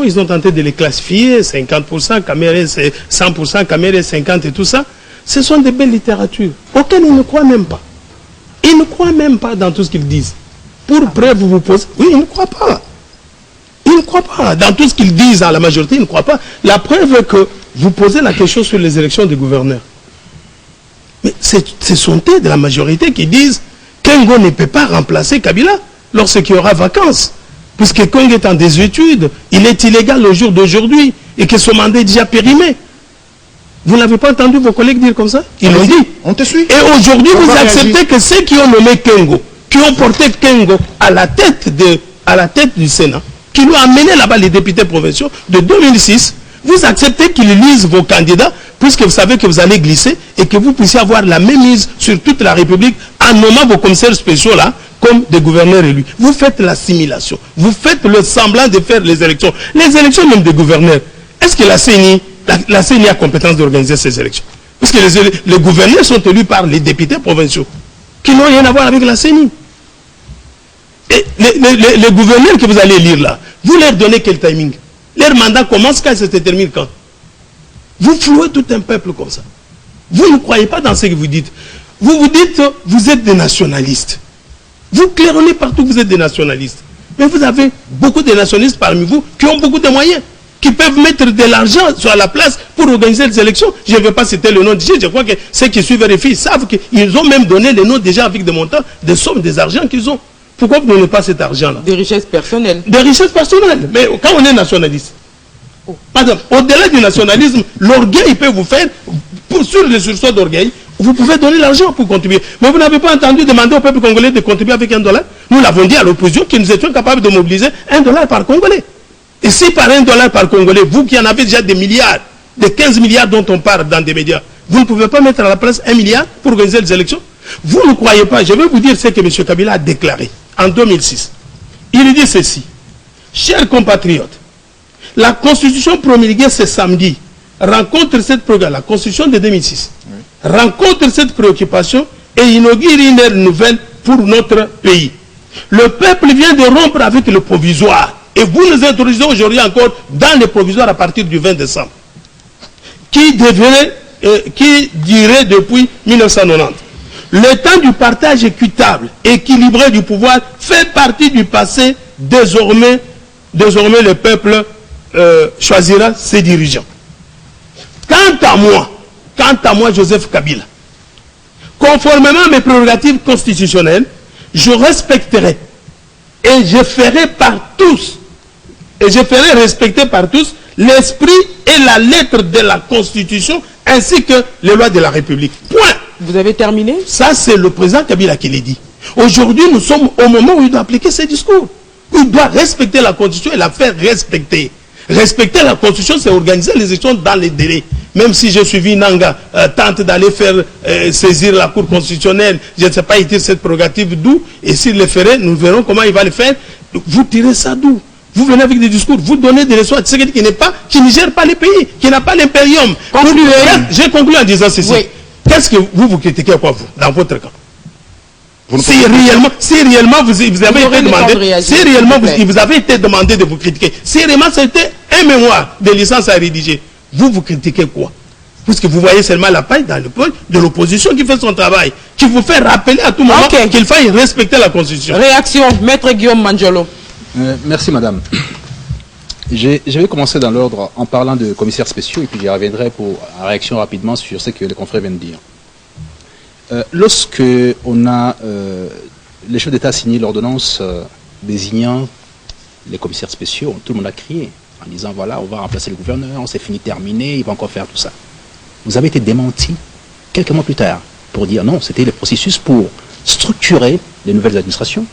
Ils ont tenté de les classifier, 50%, Kamere, 100%, Kamere, 50% et tout ça. Ce sont des belles littératures auxquelles ils ne croient même pas. Ils ne croient même pas dans tout ce qu'ils disent. Pour preuve, vous posez... Oui, ils ne croient pas. Ils ne croient pas. Dans tout ce qu'ils disent à la majorité, ils ne croient pas. La preuve est que vous posez la question sur les élections des gouverneurs. Mais ce sont eux de la majorité qui disent Kengo ne peut pas remplacer Kabila lorsqu'il y aura vacances. Puisque Kengo est en désuétude, il est illégal au jour d'aujourd'hui et que son mandat est déjà périmé. Vous n'avez pas entendu vos collègues dire comme ça? Ils l'ont dit. On te suit. Et aujourd'hui, vous acceptez que ceux qui ont nommé Kengo, qui ont porté Kengo à la tête du Sénat, qui l'ont amené là-bas les députés provinciaux de 2006, vous acceptez qu'ils lisent vos candidats, puisque vous savez que vous allez glisser et que vous puissiez avoir la même mise sur toute la République en nommant vos commissaires spéciaux là comme des gouverneurs élus. Vous faites l'assimilation. Vous faites le semblant de faire les élections. Les élections même des gouverneurs. Est-ce que la CENI a compétence d'organiser ces élections? Parce que les gouverneurs sont élus par les députés provinciaux qui n'ont rien à voir avec la CENI. Et les gouverneurs que vous allez lire là, vous leur donnez quel timing? Leur mandat commence quand, et se termine quand? Vous flouez tout un peuple comme ça. Vous ne croyez pas dans ce que vous dites. Vous vous dites, vous êtes des nationalistes. Vous claironnez partout que vous êtes des nationalistes. Mais vous avez beaucoup de nationalistes parmi vous qui ont beaucoup de moyens, qui peuvent mettre de l'argent sur la place pour organiser les élections. Je ne vais pas citer le nom de je crois que ceux qui suivent RFI savent qu'ils ont même donné les noms déjà avec des montants, des sommes, des argents qu'ils ont. Pourquoi vous ne donnez pas cet argent-là? Des richesses personnelles. Des richesses personnelles. Mais quand on est nationaliste, au-delà du nationalisme, l'orgueil peut vous faire, sur le sursaut d'orgueil, vous pouvez donner l'argent pour contribuer. Mais vous n'avez pas entendu demander au peuple congolais de contribuer avec $1. Nous l'avons dit à l'opposition que nous étions capables de mobiliser $1 par Congolais. Et si par $1 par Congolais, vous qui en avez déjà des milliards, des 15 milliards dont on parle dans des médias, vous ne pouvez pas mettre à la place 1 milliard pour organiser les élections? Vous ne croyez pas? Je vais vous dire ce que M. Kabila a déclaré en 2006. Il dit ceci: chers compatriotes, la constitution promulguée ce samedi rencontre cette préoccupation, la constitution de 2006, rencontre cette préoccupation et inaugure une ère nouvelle pour notre pays. Le peuple vient de rompre avec le provisoire et vous nous introduisez aujourd'hui encore dans le provisoire à partir du 20 décembre, qui dirait depuis 1990. Le temps du partage équitable, équilibré du pouvoir fait partie du passé. Désormais le peuple choisira ses dirigeants. Quant à moi, Joseph Kabila, conformément à mes prérogatives constitutionnelles, je respecterai et je ferai respecter par tous l'esprit et la lettre de la Constitution ainsi que les lois de la République. Point. Vous avez terminé? Ça, c'est le président Kabila qui l'a dit. Aujourd'hui, nous sommes au moment où il doit appliquer ses discours. Il doit respecter la Constitution et la faire respecter. Respecter la Constitution, c'est organiser les élections dans les délais. Même si j'ai suivi Nanga, tente d'aller faire saisir la Cour constitutionnelle, je ne sais pas, il tire cette prérogative d'où, et s'il le ferait, nous verrons comment il va le faire. Vous tirez ça d'où? Vous venez avec des discours, vous donnez des leçons à Tshisekedi qui ne gère pas les pays, qui n'a pas l'impérium. J'ai conclu en disant ceci. Oui. Qu'est-ce que vous critiquez quoi, vous, dans votre camp? Si réellement vous avez été demandé de vous critiquer, si réellement c'était un mémoire de licence à rédiger, vous critiquez quoi? Puisque vous voyez seulement la paille dans le poil de l'opposition qui fait son travail, qui vous fait rappeler à tout moment qu'il faille respecter la Constitution. Réaction, Maître Guillaume Mandiolo. Merci madame. Je vais commencer dans l'ordre en parlant de commissaires spéciaux et puis j'y reviendrai pour réaction rapidement sur ce que les confrères viennent de dire. Lorsque on a les chefs d'État signé l'ordonnance désignant les commissaires spéciaux, tout le monde a crié en disant voilà, on va remplacer le gouverneur, on s'est fini terminé, il va encore faire tout ça. Vous avez été démenti quelques mois plus tard pour dire non, c'était le processus pour structurer les nouvelles administrations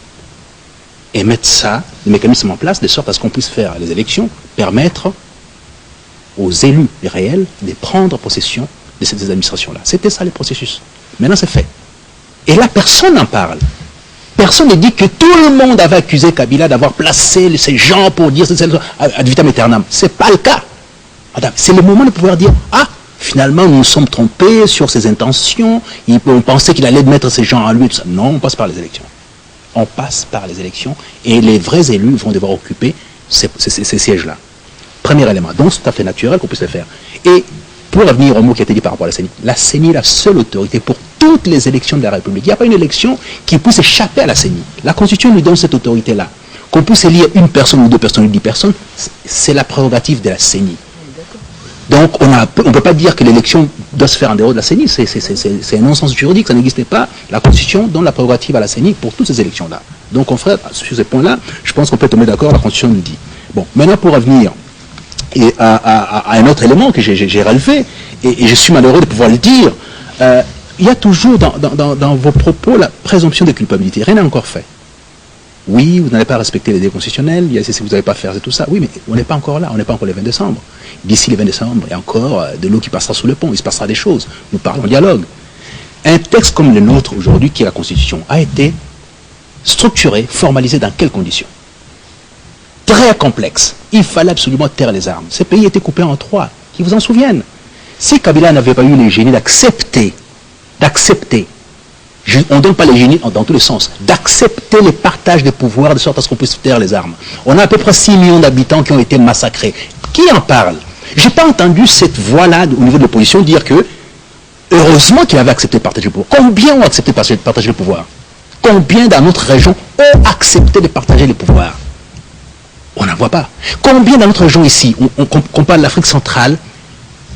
et mettre ça, les mécanismes en place, de sorte à ce qu'on puisse faire les élections, permettre aux élus réels de prendre possession de ces administrations-là. C'était ça le processus. Maintenant, c'est fait. Et là, personne n'en parle. Personne ne dit que tout le monde avait accusé Kabila d'avoir placé ces gens pour dire ad vitam aeternam. Ce n'est pas le cas. C'est le moment de pouvoir dire ah, finalement, nous nous sommes trompés sur ses intentions. On pensait qu'il allait mettre ces gens à lui. Tout ça. Non, on passe par les élections. On passe par les élections et les vrais élus vont devoir occuper ces sièges-là. Premier élément. Donc, c'est tout à fait naturel qu'on puisse le faire. Et pour revenir au mot qui a été dit par rapport à la CENI est la seule autorité pour toutes les élections de la République. Il n'y a pas une élection qui puisse échapper à la CENI. La Constitution nous donne cette autorité-là. Qu'on puisse élire une personne ou deux personnes ou 10 personnes, c'est la prérogative de la CENI. Donc, on ne peut pas dire que l'élection doit se faire en dehors de la CENI. C'est un non-sens juridique, ça n'existait pas. La Constitution donne la prérogative à la CENI pour toutes ces élections-là. Donc, on ferait, sur ces points-là, je pense qu'on peut tomber d'accord, la Constitution nous dit. Bon, maintenant, pour revenir à un autre élément que j'ai relevé, et je suis malheureux de pouvoir le dire, il y a toujours dans vos propos la présomption de culpabilité. Rien n'est encore fait. Oui, vous n'allez pas respecter les délais constitutionnels, si vous n'avez pas fait tout ça. Oui, mais on n'est pas encore là, on n'est pas encore le 20 décembre. D'ici le 20 décembre, il y a encore de l'eau qui passera sous le pont, il se passera des choses. Nous parlons dialogue. Un texte comme le nôtre aujourd'hui, qui est la Constitution, a été structuré, formalisé dans quelles conditions? Très complexe. Il fallait absolument taire les armes. Ce pays était coupé en trois, qui vous en souviennent. Si Kabila n'avait pas eu les génies d'accepter, on ne donne pas les génies dans tous les sens, d'accepter le partage des pouvoirs de sorte à ce qu'on puisse taire les armes. On a à peu près 6 millions d'habitants qui ont été massacrés. Qui en parle? Je n'ai pas entendu cette voix-là au niveau de l'opposition dire que, heureusement qu'il avait accepté de partager le pouvoir. Combien ont accepté de partager le pouvoir? Combien dans notre région ont accepté de partager le pouvoir? On n'en voit pas. Combien dans notre région ici, on parle de l'Afrique centrale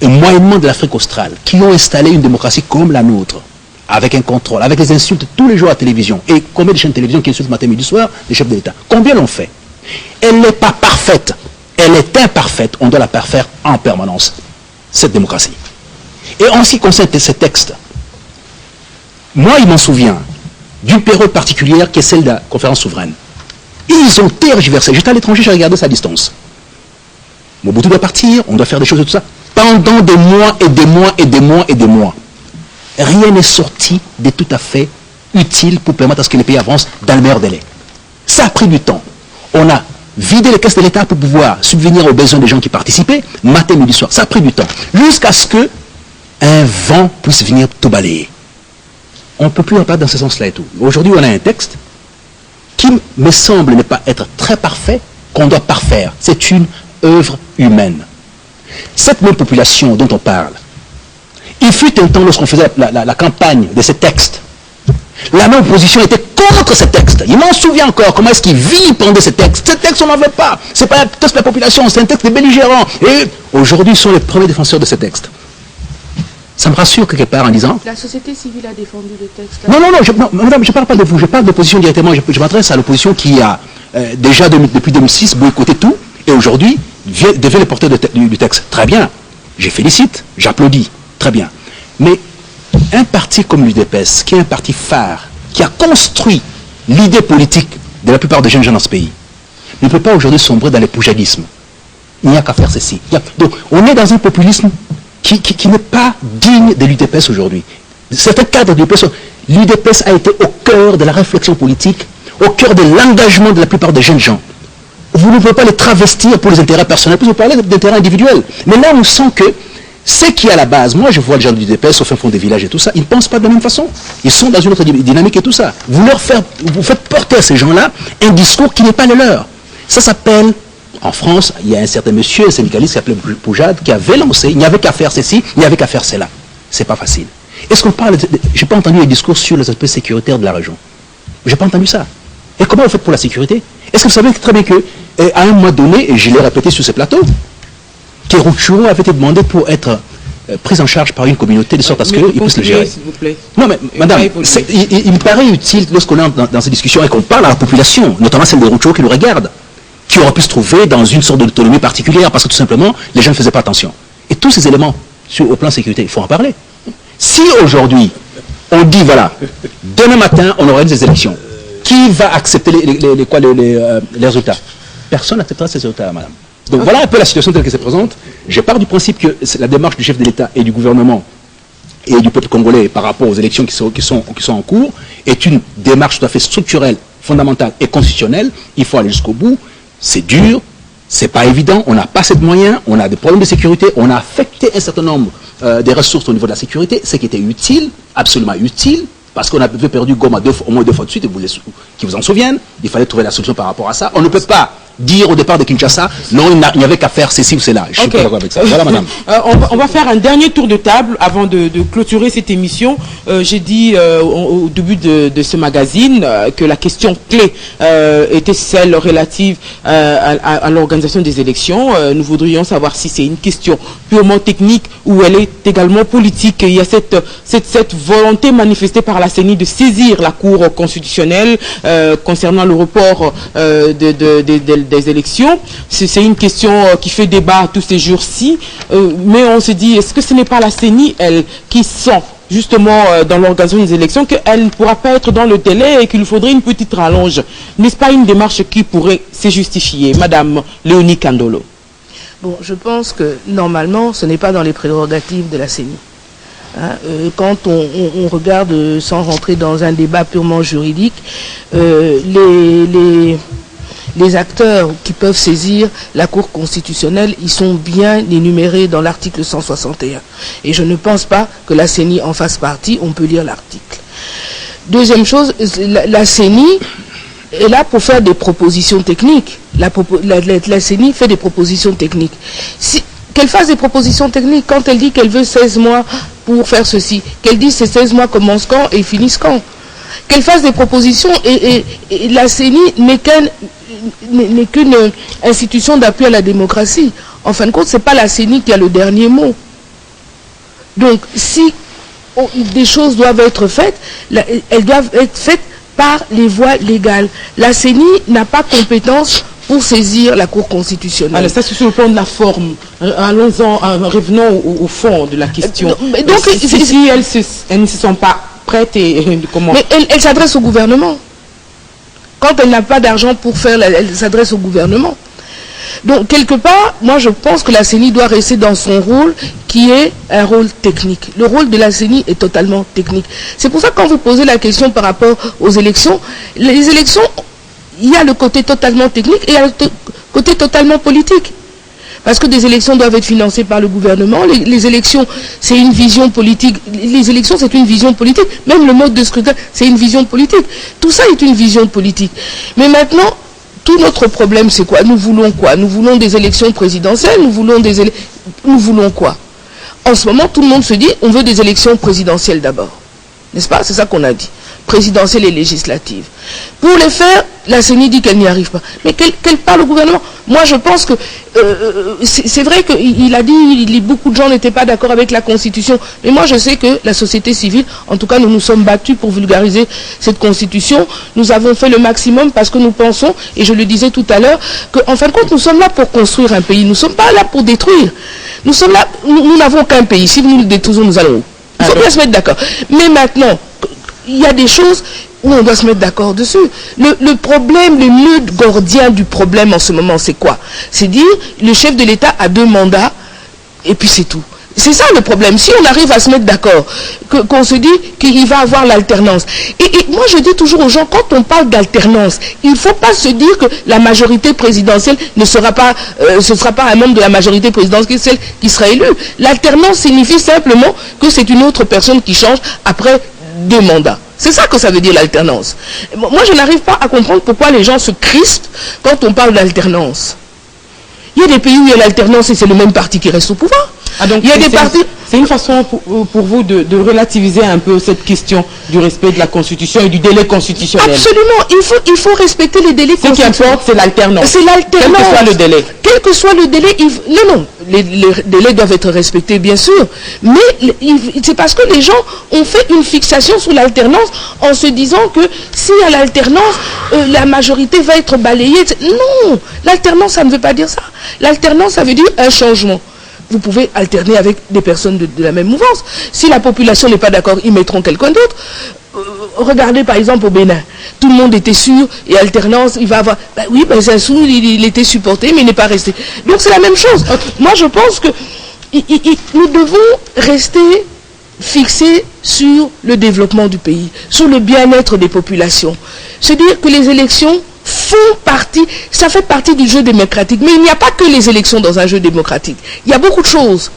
et moyennement de l'Afrique australe, qui ont installé une démocratie comme la nôtre, avec un contrôle, avec les insultes tous les jours à la télévision, et combien de chaînes de télévision qui insultent matin, midi, soir, les chefs de l'État? Combien l'ont fait? Elle n'est pas parfaite, elle est imparfaite, on doit la parfaire en permanence, cette démocratie. Et en ce qui concerne ces textes, moi, il m'en souvient d'une période particulière qui est celle de la conférence souveraine. Ils ont tergiversé. J'étais à l'étranger, j'ai regardé ça à distance. Mobutu doit partir, on doit faire des choses et tout ça. Pendant des mois et des mois et des mois et des mois. Rien n'est sorti de tout à fait utile pour permettre à ce que les pays avancent dans le meilleur délai. Ça a pris du temps. On a vidé les caisses de l'État pour pouvoir subvenir aux besoins des gens qui participaient, matin, midi, soir. Ça a pris du temps. Jusqu'à ce que un vent puisse venir tout balayer. On ne peut plus en parler dans ce sens-là et tout. Aujourd'hui, on a un texte qui me semble ne pas être très parfait, qu'on doit parfaire. C'est une œuvre humaine. Cette même population dont on parle, il fut un temps lorsqu'on faisait la campagne de ces textes, la même opposition était contre ces textes. Il m'en souvient encore comment est-ce qu'il vilipendait ces textes. Ces textes, on n'en veut pas. Ce n'est pas un texte de la population, c'est un texte des belligérants. Et aujourd'hui, ils sont les premiers défenseurs de ces textes. Ça me rassure quelque part en disant... La société civile a défendu le texte. Non, madame, je ne parle pas de vous, je parle de l'opposition directement. Je m'adresse à l'opposition qui a déjà depuis 2006 boycotté tout et aujourd'hui devient le porteur du texte. Très bien, je félicite, j'applaudis, très bien. Mais un parti comme l'UDPS, qui est un parti phare, qui a construit l'idée politique de la plupart des jeunes gens dans ce pays, ne peut pas aujourd'hui sombrer dans le poujadisme. Il n'y a qu'à faire ceci. Donc, on est dans un populisme qui n'est pas digne de l'UDPS aujourd'hui. Certains cadres de l'UDPS a été au cœur de la réflexion politique, au cœur de l'engagement de la plupart des jeunes gens. Vous ne pouvez pas les travestir pour les intérêts personnels, vous parlez d'intérêts individuels. Mais là, on sent que ce qui est à la base, moi je vois les gens de l'UDPS au fin fond des villages et tout ça, ils ne pensent pas de la même façon. Ils sont dans une autre dynamique et tout ça. Vous faites porter à ces gens-là un discours qui n'est pas le leur. Ça s'appelle... En France, il y a un certain monsieur, un syndicaliste qui s'appelait Poujade, qui avait lancé, il n'y avait qu'à faire ceci, il n'y avait qu'à faire cela. C'est pas facile. Est-ce qu'on parle, j'ai pas entendu les discours sur les aspects sécuritaires de la région. J'ai pas entendu ça. Et comment vous faites pour la sécurité? Est-ce que vous savez très bien que, à un moment donné, et je l'ai répété sur ce plateau, que Rutshuru avait été demandé pour être pris en charge par une communauté de sorte à ce qu'il puisse le gérer. S'il vous plaît. Non mais, madame, il me paraît utile, lorsqu'on est dans ces discussions et qu'on parle à la population, notamment celle de Rutshuru qui nous regarde, qui aurait pu se trouver dans une sorte d'autonomie particulière parce que tout simplement, les gens ne faisaient pas attention. Et tous ces éléments, au plan sécurité, il faut en parler. Si aujourd'hui, on dit, voilà, demain matin, on aura des élections, qui va accepter les résultats? Personne n'acceptera ces résultats, madame. Donc voilà un peu la situation telle qu'elle se présente. Je pars du principe que la démarche du chef de l'État et du gouvernement et du peuple congolais par rapport aux élections qui sont en cours est une démarche tout à fait structurelle, fondamentale et constitutionnelle. Il faut aller jusqu'au bout. C'est dur, c'est pas évident, on n'a pas assez de moyens, on a des problèmes de sécurité, on a affecté un certain nombre des ressources au niveau de la sécurité, ce qui était utile, absolument utile, parce qu'on avait perdu Goma au moins 2 fois de suite, qui vous en souviennent, il fallait trouver la solution par rapport à ça. On ne peut pas dire au départ de Kinshasa, non, il n'y avait qu'à faire ceci ou cela. Je suis pas d'accord avec ça. Voilà, madame. On va faire un dernier tour de table avant de clôturer cette émission. J'ai dit au début de ce magazine que la question clé était celle relative à l'organisation des élections. Nous voudrions savoir si c'est une question purement technique ou elle est également politique. Il y a cette volonté manifestée par la CENI de saisir la Cour constitutionnelle concernant le report des élections. C'est une question qui fait débat tous ces jours-ci, mais on se dit, est-ce que ce n'est pas la CENI, elle, qui sent justement dans l'organisation des élections qu'elle ne pourra pas être dans le délai et qu'il faudrait une petite rallonge? N'est-ce pas une démarche qui pourrait se justifier? Madame Léonie Kandolo. Bon, je pense que normalement, ce n'est pas dans les prérogatives de la CENI. Hein, quand on regarde, sans rentrer dans un débat purement juridique, les acteurs qui peuvent saisir la Cour constitutionnelle, ils sont bien énumérés dans l'article 161. Et je ne pense pas que la CENI en fasse partie, on peut lire l'article. Deuxième chose, la CENI est là pour faire des propositions techniques. La CENI fait des propositions techniques. Qu'elle fasse des propositions techniques, quand elle dit qu'elle veut 16 mois pour faire ceci, qu'elle dise ces 16 mois commencent quand et finissent quand. Qu'elle fasse des propositions et la CENI n'est qu'une institution d'appui à la démocratie. En fin de compte, ce n'est pas la CENI qui a le dernier mot. Donc, si des choses doivent être faites, elles doivent être faites par les voies légales. La CENI n'a pas compétence pour saisir la Cour constitutionnelle. Alors ça, c'est sur le plan de la forme. Allons-en, revenons au fond de la question. Donc, si elles ne se sont pas prêtes et comment... Mais elle s'adresse au gouvernement. Quand elle n'a pas d'argent pour faire, elle s'adresse au gouvernement. Donc, quelque part, moi, je pense que la CENI doit rester dans son rôle, qui est un rôle technique. Le rôle de la CENI est totalement technique. C'est pour ça que quand vous posez la question par rapport aux élections, les élections, il y a le côté totalement technique et il y a le côté totalement politique. Parce que des élections doivent être financées par le gouvernement. Les élections, c'est une vision politique. Les élections, c'est une vision politique. Même le mode de scrutin, c'est une vision politique. Tout ça est une vision politique. Mais maintenant, tout notre problème, c'est quoi? Nous voulons quoi? Nous voulons des élections présidentielles, nous voulons quoi? En ce moment, tout le monde se dit, on veut des élections présidentielles d'abord. N'est-ce pas? C'est ça qu'on a dit. Présidentielles et législatives. Pour les faire, la CENI dit qu'elle n'y arrive pas. Mais qu'elle parle au gouvernement. Moi, je pense que c'est vrai qu'il a dit beaucoup de gens n'étaient pas d'accord avec la Constitution. Mais moi, je sais que la société civile, en tout cas, nous nous sommes battus pour vulgariser cette Constitution. Nous avons fait le maximum parce que nous pensons, et je le disais tout à l'heure, qu'en fin de compte, nous sommes là pour construire un pays. Nous ne sommes pas là pour détruire. Nous sommes là, nous n'avons qu'un pays. Si nous le détruisons, nous allons où? Il faut bien se mettre d'accord. Mais maintenant, il y a des choses où on doit se mettre d'accord dessus. Le problème, le nœud gordien du problème en ce moment, c'est quoi? C'est dire, le chef de l'État a 2 mandats, et puis c'est tout. C'est ça le problème. Si on arrive à se mettre d'accord, qu'on se dit qu'il va avoir l'alternance. Et moi, je dis toujours aux gens, quand on parle d'alternance, il ne faut pas se dire que la majorité présidentielle ne sera pas, ce ne sera pas un membre de la majorité présidentielle qui sera élu. L'alternance signifie simplement que c'est une autre personne qui change après 2 mandats. C'est ça que ça veut dire l'alternance. Moi, je n'arrive pas à comprendre pourquoi les gens se crispent quand on parle d'alternance. Il y a des pays où il y a l'alternance et c'est le même parti qui reste au pouvoir. Ah, donc il y a des partis... C'est une façon pour vous de relativiser un peu cette question du respect de la Constitution et du délai constitutionnel. Absolument, il faut respecter les délais constitutionnels. Ce qui importe, c'est l'alternance. C'est l'alternance. Quel que soit le délai. Quel que soit le délai, non, les délais doivent être respectés, bien sûr. Mais c'est parce que les gens ont fait une fixation sur l'alternance en se disant que s'il y a l'alternance, la majorité va être balayée. Non, l'alternance, ça ne veut pas dire ça. L'alternance, ça veut dire un changement. Vous pouvez alterner avec des personnes de la même mouvance. Si la population n'est pas d'accord, ils mettront quelqu'un d'autre. Regardez par exemple au Bénin. Tout le monde était sûr, et alternance, il va avoir... Ben oui, ben Sassou, il était supporté, mais il n'est pas resté. Donc c'est la même chose. Moi je pense que nous devons rester fixés sur le développement du pays, sur le bien-être des populations. Se dire que les élections font partie, ça fait partie du jeu démocratique. Mais il n'y a pas que les élections dans un jeu démocratique. Il y a beaucoup de choses.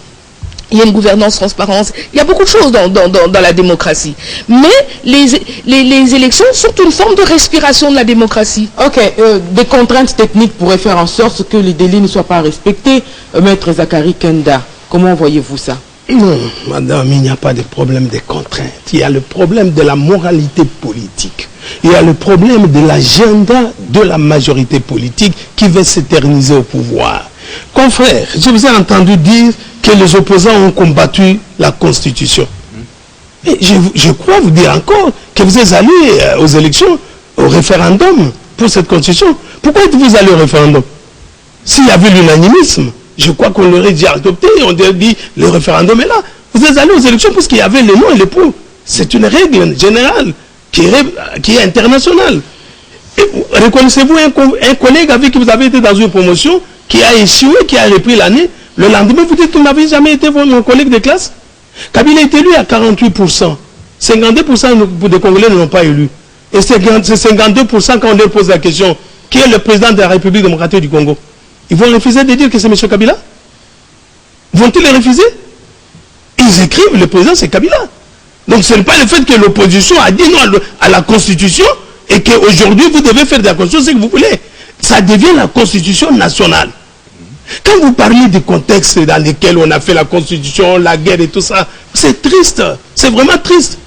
il y a une gouvernance transparente, il y a beaucoup de choses dans la démocratie. Mais les élections sont une forme de respiration de la démocratie. Ok, des contraintes techniques pourraient faire en sorte que les délais ne soient pas respectés. Maître Zakari Kenda, comment voyez-vous ça? Non, madame, il n'y a pas de problème de contraintes. Il y a le problème de la moralité politique. Il y a le problème de l'agenda de la majorité politique qui veut s'éterniser au pouvoir. Confrère, je vous ai entendu dire que les opposants ont combattu la Constitution. Et je crois vous dire encore que vous êtes allés aux élections, au référendum pour cette Constitution. Pourquoi êtes-vous allés au référendum? S'il y avait l'unanimisme, je crois qu'on l'aurait déjà adopté, on aurait dit le référendum est là. Vous êtes allés aux élections parce qu'il y avait les non et les pour. C'est une règle générale qui est internationale. Reconnaissez-vous un collègue avec qui vous avez été dans une promotion qui a échoué, qui a repris l'année, le lendemain vous dites que vous n'avez jamais été mon collègue de classe? Kabila est élu à 48%. 52% des Congolais ne l'ont pas élu. Et c'est 52% quand on leur pose la question, qui est le président de la République démocratique du Congo? Ils vont refuser de dire que c'est M. Kabila? Vont-ils le refuser? Ils écrivent, le président c'est Kabila. Donc ce n'est pas le fait que l'opposition a dit non à la Constitution et qu'aujourd'hui vous devez faire de la Constitution ce que vous voulez. Ça devient la Constitution nationale. Quand vous parlez du contexte dans lequel on a fait la Constitution, la guerre et tout ça, c'est triste. C'est vraiment triste.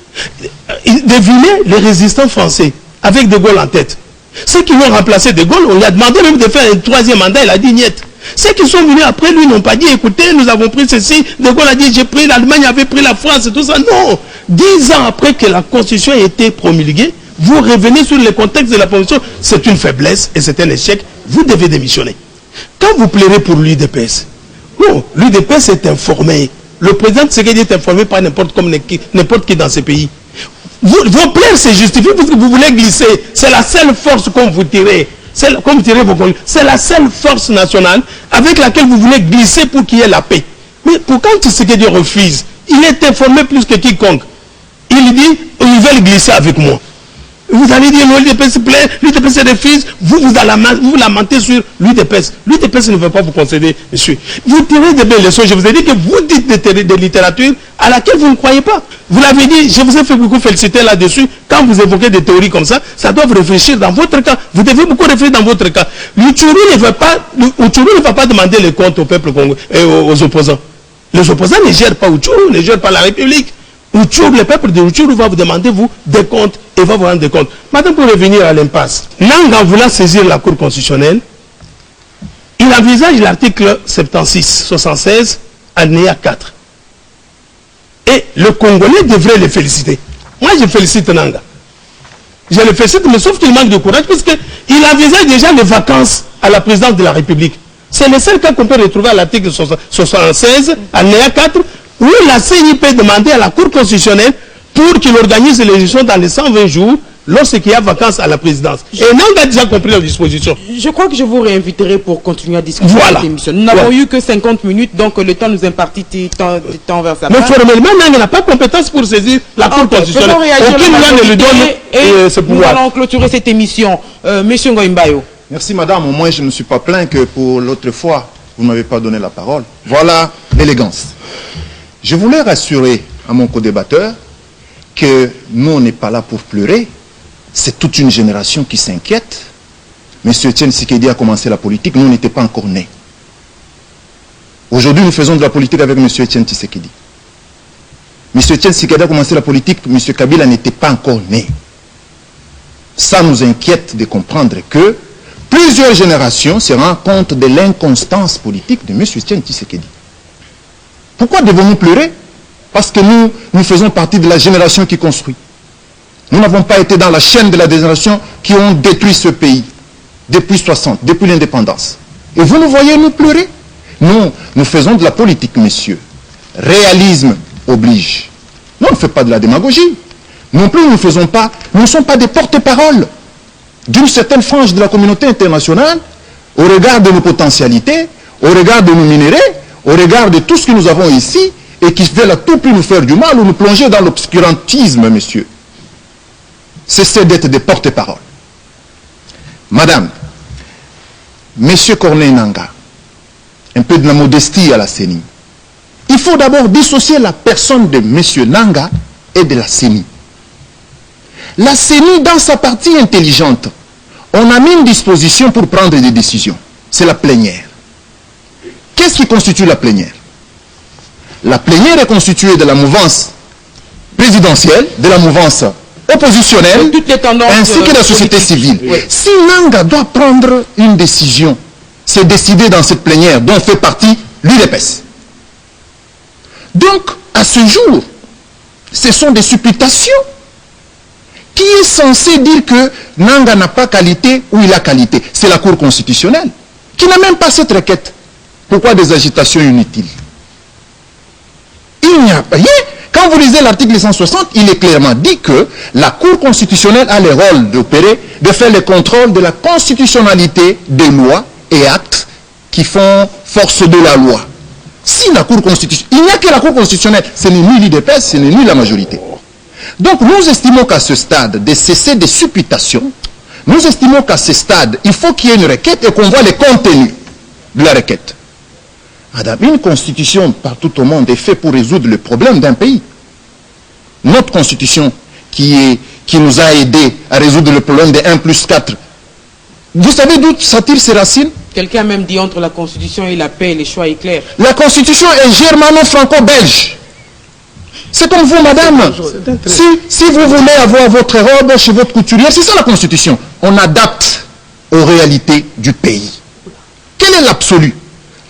Devinez les résistants français avec De Gaulle en tête. Ceux qui ont remplacé De Gaulle, on lui a demandé même de faire un troisième mandat, il a dit niet. Ceux qui sont venus après lui n'ont pas dit écoutez, nous avons pris ceci. De Gaulle a dit j'ai pris l'Allemagne, avait pris la France et tout ça. Non. 10 ans après que la Constitution a été promulguée, vous revenez sur le contexte de la Constitution. C'est une faiblesse et c'est un échec. Vous devez démissionner. Quand vous plairez pour l'UDPS, non, l'UDPS est informé. Le président Tshisekedi est informé par n'importe qui dans ce pays. Vos plaies se justifient parce que vous voulez glisser. C'est la seule force qu'on vous tirez. Comme vous tirez vos collègues. C'est la seule force nationale avec laquelle vous voulez glisser pour qu'il y ait la paix. Mais pourquoi Tshisekedi refuse? Il est informé plus que quiconque. Il dit, ils veulent glisser avec moi. Vous allez dire, l'UDPS plaît, l'UDPS refuse, vous lamentez sur l'UDPS. L'UDPS ne veut pas vous concéder, monsieur. Vous tirez des belles leçons. Je vous ai dit que vous dites de littérature à laquelle vous ne croyez pas. Vous l'avez dit, je vous ai fait beaucoup féliciter là-dessus. Quand vous évoquez des théories comme ça doit réfléchir dans votre cas. Vous devez beaucoup réfléchir dans votre cas. L'Utshuru ne va pas demander les comptes au peuple congolais et aux opposants. Les opposants ne gèrent pas Utshuru, ne gèrent pas la République. Le peuple de Utshuru va vous demander des comptes et va vous rendre des comptes. Maintenant, pour revenir à l'impasse, Nanga voulant saisir la Cour constitutionnelle, il envisage l'article 76, alinéa 4. Et le Congolais devrait le féliciter. Moi, je félicite Nanga. Je le félicite, mais sauf qu'il manque de courage, puisqu'il envisage déjà les vacances à la présidence de la République. C'est le seul cas qu'on peut retrouver à l'article 76, alinéa 4, où la CENI peut demander à la Cour constitutionnelle pour qu'il organise les élections dans les 120 jours lorsqu'il y a vacances à la présidence. Et Nanga a déjà compris la disposition. Je crois que je vous réinviterai pour continuer à discuter cette émission. Nous n'avons eu que 50 minutes, donc le temps nous impartit temps vers sa part. Mais formellement, Nanga n'a pas compétence pour saisir la Cour constitutionnelle. Aucune loi ne lui donne ce pouvoir. Nous allons clôturer cette émission. Monsieur Ngoïmbayo. Merci madame, au moins je ne me suis pas plaint que pour l'autre fois, vous ne m'avez pas donné la parole. Voilà l'élégance. Je voulais rassurer à mon co-débatteur que nous, on n'est pas là pour pleurer. C'est toute une génération qui s'inquiète. Monsieur Etienne Tshisekedi a commencé la politique, nous, on n'était pas encore nés. Aujourd'hui, nous faisons de la politique avec monsieur Etienne Tshisekedi. Monsieur Etienne Tshisekedi a commencé la politique, monsieur Kabila n'était pas encore né. Ça nous inquiète de comprendre que plusieurs générations se rendent compte de l'inconstance politique de monsieur Etienne Tshisekedi. Pourquoi devons-nous pleurer? Parce que nous faisons partie de la génération qui construit. Nous n'avons pas été dans la chaîne de la génération qui ont détruit ce pays depuis 60, depuis l'indépendance. Et vous nous voyez nous pleurer? Nous faisons de la politique, messieurs. Réalisme oblige. Nous, on ne fait pas de la démagogie. Non plus, nous ne faisons pas, nous ne sommes pas des porte-parole d'une certaine frange de la communauté internationale au regard de nos potentialités, au regard de nos minéraux, au regard de tout ce que nous avons ici, et qui veulent à tout prix nous faire du mal ou nous plonger dans l'obscurantisme, messieurs. Cessez d'être des porte-parole. Madame, Monsieur Corneille Nanga, un peu de la modestie à la CENI. Il faut d'abord dissocier la personne de M. Nanga et de la CENI. La CENI, dans sa partie intelligente, on a mis une disposition pour prendre des décisions. C'est la plénière. Qu'est-ce qui constitue la plénière? La plénière est constituée de la mouvance présidentielle, de la mouvance oppositionnelle, ainsi que de la société civile. Oui. Si Nanga doit prendre une décision, c'est décidé dans cette plénière dont fait partie l'UDPS. Donc, à ce jour, ce sont des supputations. Qui est censé dire que Nanga n'a pas qualité ou il a qualité? C'est la Cour constitutionnelle, qui n'a même pas cette requête. Pourquoi des agitations inutiles? Il n'y a rien. Quand vous lisez l'article 160, il est clairement dit que la Cour constitutionnelle a le rôle d'opérer, de faire le contrôle de la constitutionnalité des lois et actes qui font force de la loi. Si la Cour constitutionnelle, il n'y a que la Cour constitutionnelle, ce n'est ni l'UDPS, ce n'est ni la majorité. Donc nous estimons qu'à ce stade de cesser des supputations, nous estimons qu'à ce stade, il faut qu'il y ait une requête et qu'on voit les contenus de la requête. Madame, une constitution partout au monde est faite pour résoudre le problème d'un pays. Notre constitution qui nous a aidés à résoudre le problème de 1+4, vous savez d'où ça tire ses racines? Quelqu'un a même dit entre la constitution et la paix, le choix est clair. La constitution est germano-franco-belge. C'est comme vous, madame. Si vous voulez avoir votre robe chez votre couturière, c'est ça la constitution. On adapte aux réalités du pays. Quel est l'absolu?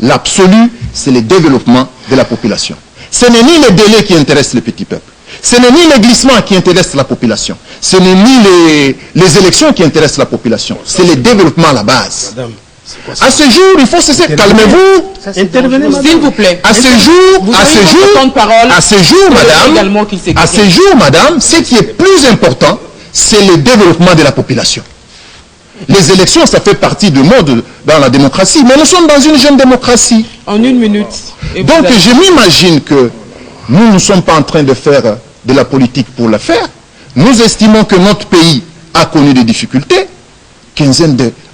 L'absolu, c'est le développement de la population. Ce n'est ni les délais qui intéressent le petit peuple. Ce n'est ni les glissements qui intéressent la population. Ce n'est ni les élections qui intéressent la population. C'est le développement à la base. À ce jour, il faut cesser. Calmez-vous. Intervenez, s'il vous plaît. À ce jour, madame, ce qui est plus important, c'est le développement de la population. Les élections, ça fait partie du mode dans la démocratie, mais nous sommes dans une jeune démocratie. En une minute. Donc, je m'imagine que nous ne sommes pas en train de faire de la politique pour la faire. Nous estimons que notre pays a connu des difficultés,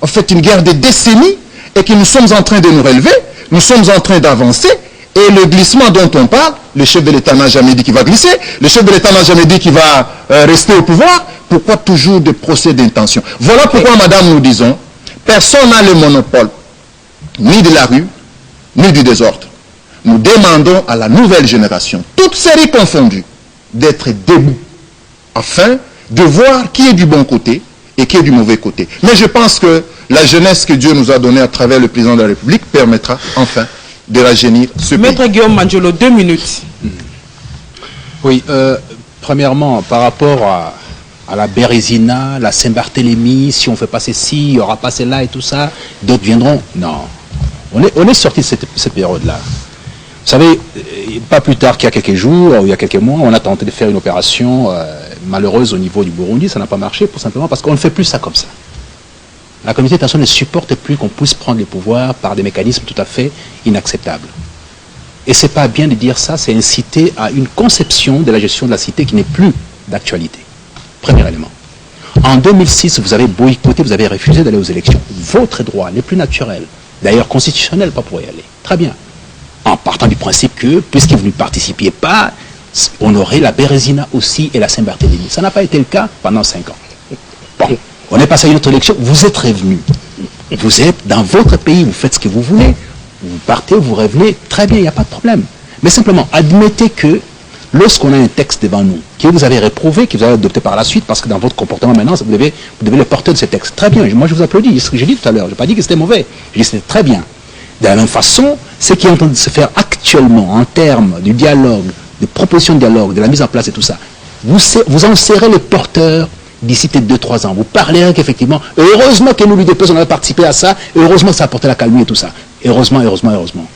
en fait une guerre de décennies, et que nous sommes en train de nous relever, nous sommes en train d'avancer, et le glissement dont on parle, le chef de l'État n'a jamais dit qu'il va glisser, le chef de l'État n'a jamais dit qu'il va rester au pouvoir. Pourquoi toujours des procès d'intention? Voilà pourquoi, madame, nous disons, personne n'a le monopole, ni de la rue, ni du désordre. Nous demandons à la nouvelle génération, toutes séries confondues, d'être debout, afin de voir qui est du bon côté et qui est du mauvais côté. Mais je pense que la jeunesse que Dieu nous a donnée à travers le président de la République permettra enfin de rajeunir ce pays. Maître Guillaume Mandiolo, 2 minutes. Oui, premièrement, par rapport à la Bérésina, la Saint-Barthélemy, si on fait passer ci, il n'y aura pas celle-là et tout ça, d'autres viendront. Non. On est sorti de cette période-là. Vous savez, pas plus tard qu'il y a quelques jours, ou il y a quelques mois, on a tenté de faire une opération malheureuse au niveau du Burundi, ça n'a pas marché, tout simplement parce qu'on ne fait plus ça comme ça. La communauté internationale ne supporte plus qu'on puisse prendre les pouvoirs par des mécanismes tout à fait inacceptables. Et c'est pas bien de dire ça, c'est inciter à une conception de la gestion de la cité qui n'est plus d'actualité. Premier élément. En 2006, vous avez boycotté, vous avez refusé d'aller aux élections. Votre droit n'est plus naturel. D'ailleurs, constitutionnel, pas pour y aller. Très bien. En partant du principe que, puisque vous ne participiez pas, on aurait la Bérésina aussi et la Saint-Barthélemy. Ça n'a pas été le cas pendant 5 ans. Bon, on est passé à une autre élection, vous êtes revenu. Vous êtes dans votre pays, vous faites ce que vous voulez. Vous partez, vous revenez, très bien, il n'y a pas de problème. Mais simplement, admettez que lorsqu'on a un texte devant nous, que vous avez réprouvé, que vous avez adopté par la suite, parce que dans votre comportement maintenant, vous devez le porter de ce texte. Très bien, moi je vous applaudis, c'est ce que j'ai dit tout à l'heure, je n'ai pas dit que c'était mauvais, j'ai dit que c'était très bien. De la même façon, ce qui est en train de se faire actuellement en termes du dialogue, de propositions de dialogue, de la mise en place et tout ça, vous en serez le porteur d'ici peut-être 2-3 ans. Vous parlerez qu'effectivement, heureusement que nous, l'UDPS, on a participé à ça, heureusement que ça a apporté la calmie et tout ça. Heureusement.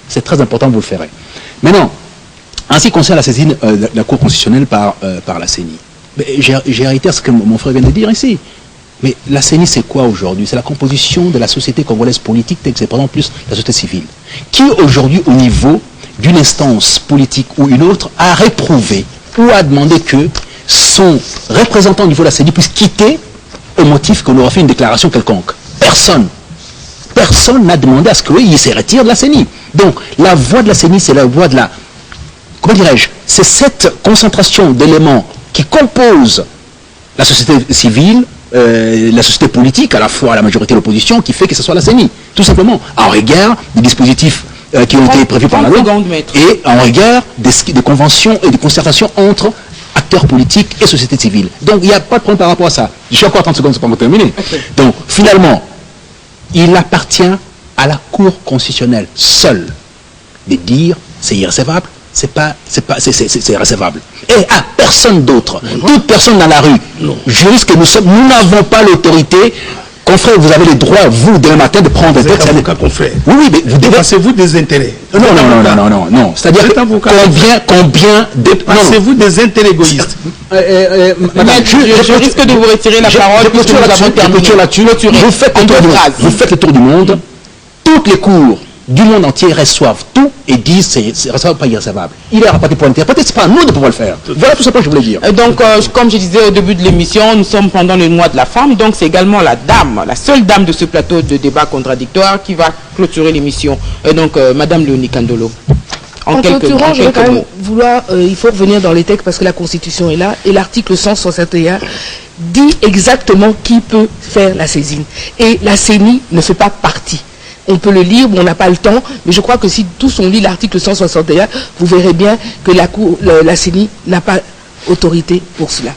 C'est très important, vous le ferez. Maintenant, en ce qui concerne la saisine de la Cour constitutionnelle par la CENI, j'ai réitéré ce que mon frère vient de dire ici. Mais la CENI, c'est quoi aujourd'hui? C'est la composition de la société congolaise politique, telle que c'est par exemple plus la société civile, qui aujourd'hui, au niveau d'une instance politique ou une autre, a réprouvé ou a demandé que son représentant au niveau de la CENI puisse quitter au motif qu'on aura fait une déclaration quelconque. Personne n'a demandé à ce qu'il se retire de la CENI. Donc, la voix de la CENI, c'est la voix de la comment dirais-je, c'est cette concentration d'éléments qui composent la société civile, la société politique, à la fois la majorité et l'opposition, qui fait que ce soit la CENI, tout simplement, en regard des dispositifs qui ont été prévus par la loi, et en regard des conventions et des concertations entre acteurs politiques et société civile. Donc il n'y a pas de problème par rapport à ça. Je suis encore 30 secondes, c'est pas pour terminer. Okay. Donc finalement, il appartient à la Cour constitutionnelle seule de dire c'est irrecevable, c'est irrecevable. Et à personne d'autre, toute personne dans la rue, juriste que nous n'avons pas l'autorité. Confrère, vous avez le droit, vous, demain matin, de prendre des textes. Confrère. Oui, mais vous dépassez-vous des intérêts. Non. C'est-à-dire combien dépassez-vous des intérêts égoïstes. Madame, je risque de vous retirer la parole puisque nous avons terminé. Vous faites le tour du monde. Toutes les cours du monde entier reçoivent tout et disent c'est recevable, pas irrecevable. Il est rapporté pour l'interpréter, c'est pas à nous de pouvoir le faire. Voilà tout ça que je voulais dire. Donc, comme je disais au début de l'émission, nous sommes pendant le mois de la femme, donc c'est également la seule dame de ce plateau de débat contradictoire qui va clôturer l'émission. Donc, Madame Léonie Kandolo. En clôturant, je vais quand même vouloir, il faut revenir dans les textes parce que la Constitution est là et l'article 161 dit exactement qui peut faire la saisine. Et la CENI ne fait pas partie. On peut le lire, on n'a pas le temps, mais je crois que si tous on lit l'article 161, vous verrez bien que la CENI n'a pas autorité pour cela.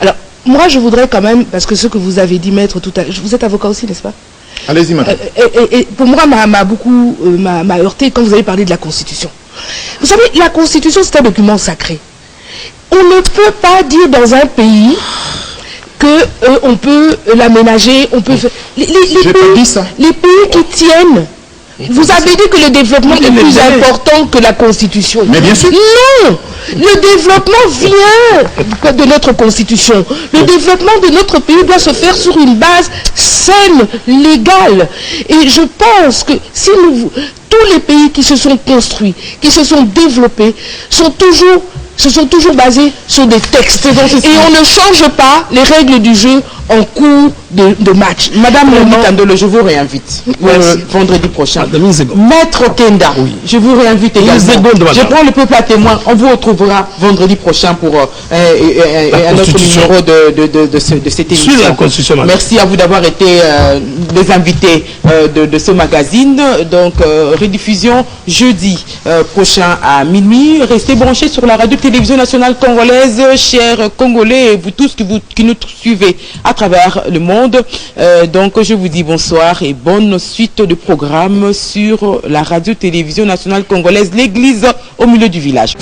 Alors, moi je voudrais quand même, parce que ce que vous avez dit, maître, tout à l'heure, vous êtes avocat aussi, n'est-ce pas? Allez-y, madame. Et pour moi, m'a heurté quand vous avez parlé de la Constitution. Vous savez, la Constitution, c'est un document sacré. On ne peut pas dire dans un pays que on peut l'aménager, on peut faire... Les pays qui tiennent, vous avez dit que le développement est plus important que la Constitution. Mais bien sûr. Non, le développement vient de notre Constitution. Le développement de notre pays doit se faire sur une base saine, légale. Et je pense que si tous les pays qui se sont construits, qui se sont développés, se sont toujours basés sur des textes. Et on ne change pas les règles du jeu en cours de match. Madame Kandolo, je vous réinvite vendredi prochain. Maître Kenda, je vous réinvite également. Je prends le peuple à témoin. On vous retrouvera vendredi prochain pour un autre numéro de cette émission. Merci à vous d'avoir été les invités de ce magazine. Donc, rediffusion jeudi prochain à minuit. Restez branchés sur la radio-télévision nationale congolaise, chers Congolais et vous tous qui nous suivez à travers le monde. Donc je vous dis bonsoir et bonne suite de programmes sur la radio-télévision nationale congolaise, l'église au milieu du village.